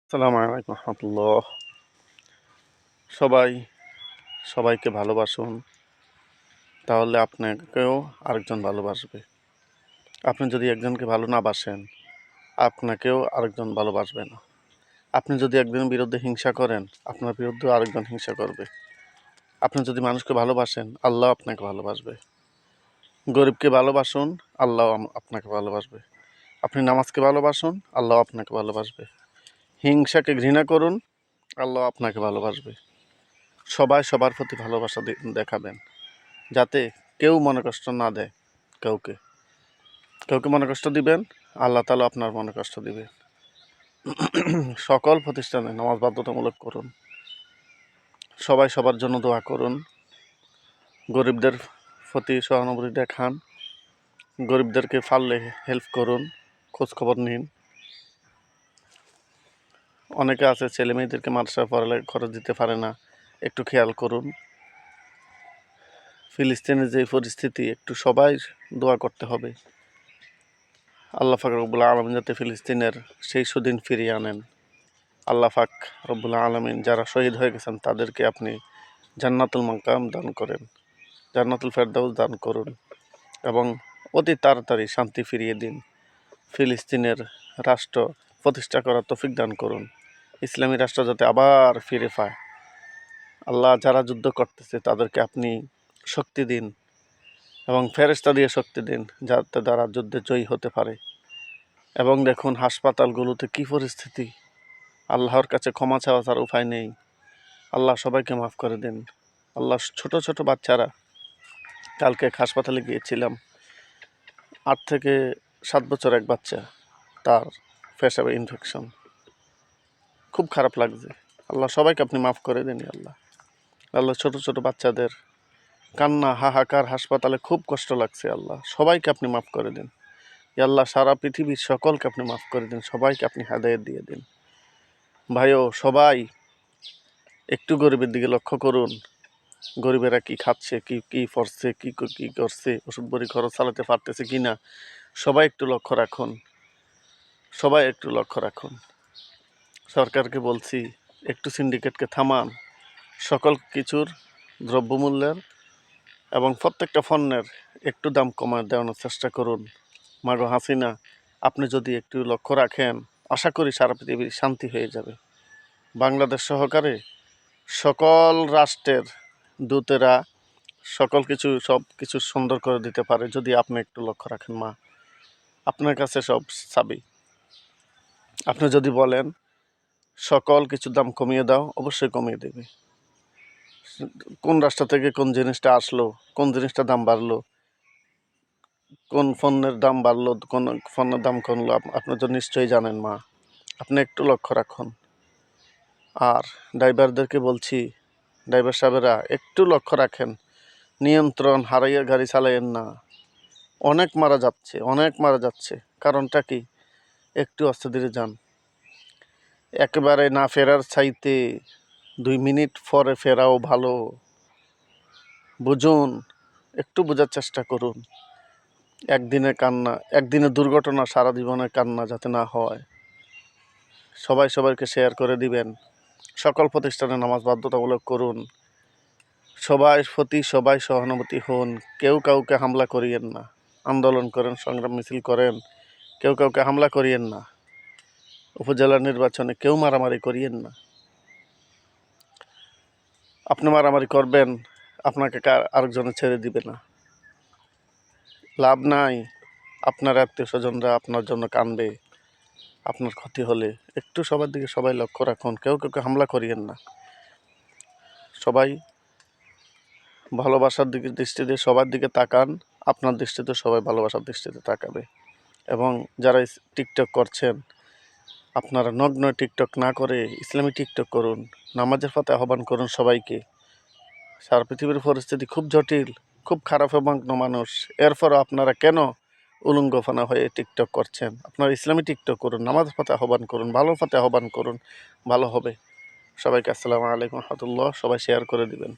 আসসালামু আলাইকুম রহমতুল্লাহ। সবাই সবাইকে ভালোবাসুন, তাহলে আপনাকেও আরেকজন ভালোবাসবে। আপনি যদি একজনকে ভালো না বাসেন, আপনাকেও আরেকজন ভালোবাসবে না। আপনি যদি একজনের বিরুদ্ধে হিংসা করেন, আপনার বিরুদ্ধেও আরেকজন হিংসা করবে। আপনি যদি মানুষকে ভালোবাসেন, আল্লাহ আপনাকে ভালোবাসবে। গরিবকে ভালোবাসুন, আল্লাহ আপনাকে ভালোবাসবে। আপনি নামাজকে ভালোবাসুন, আল্লাহ আপনাকে ভালোবাসবে। হিংসাকে ঘৃণা করুন, আল্লাহ আপনাকে ভালোবাসবে। সবাই সবার প্রতি ভালোবাসা দেখাবেন, যাতে কেউ মনে কষ্ট না দেয়। কাউকে কাউকে মনে কষ্ট দিবেন, আল্লাহ তাআলা আপনার মনে কষ্ট দিবে। সকল প্রতিষ্ঠানে নামাজ বাধ্যতামূলক করুন। সবাই সবার জন্য দোয়া করুন। গরিবদের প্রতি সহানুভূতি দেখান। গরিবদেরকে পারলে হেল্প করুন, খোঁজখবর নিন। অনেকে আছে ছেলে মেয়েদেরকে মাদ্রাসায় পড়ালেখা খরচ দিতে পারে না, একটু খেয়াল করুন। ফিলিস্তিনের যে পরিস্থিতি, একটু সবাই দোয়া করতে হবে। আল্লাহ পাক রব্বুল আলামিন যাতে ফিলিস্তিনের সেই সুদিন ফিরিয়ে আনেন। আল্লাহ পাক রব্বুল আলামিন যারা শহীদ হয়ে গেছেন তাদেরকে আপনি জান্নাতুল মাকাম দান করেন, জান্নাতুল ফেরদাউস দান করুন এবং অতি তাড়াতাড়ি শান্তি ফিরিয়ে দিন। ফিলিস্তিনের রাষ্ট্র প্রতিষ্ঠা করার তৌফিক দান করুন। ইসলামী রাষ্ট্র যাতে আবার ফিরে পায়। আল্লাহ যারা যুদ্ধ করতেছে তাদেরকে আপনি শক্তি দিন এবং ফেরেশতা দিয়ে শক্তি দিন, যাতে তারা যুদ্ধে জয়ী হতে পারে। এবং দেখুন হাসপাতালগুলোতে কী পরিস্থিতি। আল্লাহর কাছে ক্ষমা চাওয়া তার উপায় নেই। আল্লাহ সবাইকে মাফ করে দিন। আল্লাহ ছোট ছোট বাচ্চারা, কালকে এক হাসপাতালে গিয়েছিলাম, 8 থেকে 7 বছর এক বাচ্চা, তার পেশাবে ইনফেকশন। খুব খারাপ লাগছে। আল্লাহ সবাইকে আপনি মাফ করে দিন। আল্লাহ আল্লাহ ছোট ছোট বাচ্চাদের কান্না হাহাকার হাসপাতালে খুব কষ্ট লাগছে। আল্লাহ সবাইকে আপনি মাফ করে দিন। আল্লাহ সারা পৃথিবীর সকলকে আপনি মাফ করে দিন। সবাইকে আপনি হেদায়েত দিয়ে দিন। ভাইও সবাই একটু গরিবের দিকে লক্ষ্য করুন। গরিবেরা কি খাচ্ছে, কি পড়ছে, কি করছে, ওষুধ বড়ি খরচ চালাতে পারতেছে কি না, সবাই একটু লক্ষ্য রাখুন। সবাই একটু লক্ষ্য রাখুন। সরকারকে বলছি, একটু সিন্ডিকেটকে থামান। সকল কিছুর দ্রব্যমূল্যের এবং প্রত্যেকটা পণ্যের একটু দাম কমায় দেওয়ানোর চেষ্টা করুন। মাগো হাসিনা, আপনি যদি একটু লক্ষ্য রাখেন, আশা করি সারা পৃথিবীর শান্তি হয়ে যাবে। বাংলাদেশ সহকারে সকল রাষ্ট্রের দূতেরা সকল কিছু সব কিছু সুন্দর করে দিতে পারে, যদি আপনি একটু লক্ষ্য রাখেন। মা, আপনার কাছে সব চাবি। আপনি যদি বলেন সকল কিছুর দাম কমিয়ে দাও, অবশ্যই কমিয়ে দেবে। কোন রাষ্ট্র থেকে কোন জিনিসটা আসলো, কোন জিনিসটা দাম বাড়লো, কোন পণ্যের দাম বাড়লো, কোন পণ্যের দাম কমলো, আপনি তো নিশ্চয়ই জানেন। মা, আপনি একটু লক্ষ্য রাখুন। আর ড্রাইভারদেরকে বলছি, ড্রাইভার সাহেবেরা একটু লক্ষ্য রাখেন। নিয়ন্ত্রণ হারাইয়া গাড়ি চালাইয়েন না। অনেক মারা যাচ্ছে। কারণটা কি? একটু আস্তে ধীরে যান। একেবারে না ফেরার চাইতে 2 মিনিট পরে ফেরাও ভালো। বুঝুন, একটু বোঝার চেষ্টা করুন। একদিনের দুর্ঘটনা সারা জীবনের কান্না যাতে না হয়। সবাই সবাইকে শেয়ার করে দিবেন। সকল প্রতিষ্ঠানে নামাজ বাধ্যতামূলক করুন। সবাই প্রতি সবাই সহানুভূতি হন। কেউ কাউকে হামলা করিয়েন না। আন্দোলন করেন, সংগ্রাম মিছিল করেন, কেউ কাউকে হামলা করিয়েন না। উপজেলা নির্বাচনে কেউ মারামারি করিয়েন না। আপনি মারামারি করবেন, আপনাকে আরেকজনে ছেড়ে দিবে না। লাভ নাই। আপনার আত্মীয় স্বজনরা আপনার জন্য কাঁদবে আপনার ক্ষতি হলে। একটু সবার দিকে সবাই লক্ষ্য রাখুন। কেউ কাউকে হামলা করিয়েন না। সবাই ভালোবাসার দৃষ্টিতে সবার দিকে তাকান। আপনার দৃষ্টিতে সবাই ভালোবাসার দৃষ্টিতে তাকাবে। এবং যারা টিকটক করছেন, আপনারা নগ্ন টিকটক না করে ইসলামী টিকটক করুন। নামাজের পথে আহ্বান করুন সবাইকে। সারা পৃথিবীর পরিস্থিতি খুব জটিল, খুব খারাপ এবং মানুষ। এরপরও আপনারা কেন উলঙ্গফানা হয়ে টিকটক করছেন? আপনারা ইসলামী টিকটক করুন, নামাজের পথে আহ্বান করুন, ভালোর পথে আহ্বান করুন, ভালো হবে। সবাইকে আসসালামু আলাইকুম রহমতুল্লাহ। সবাই শেয়ার করে দিবেন।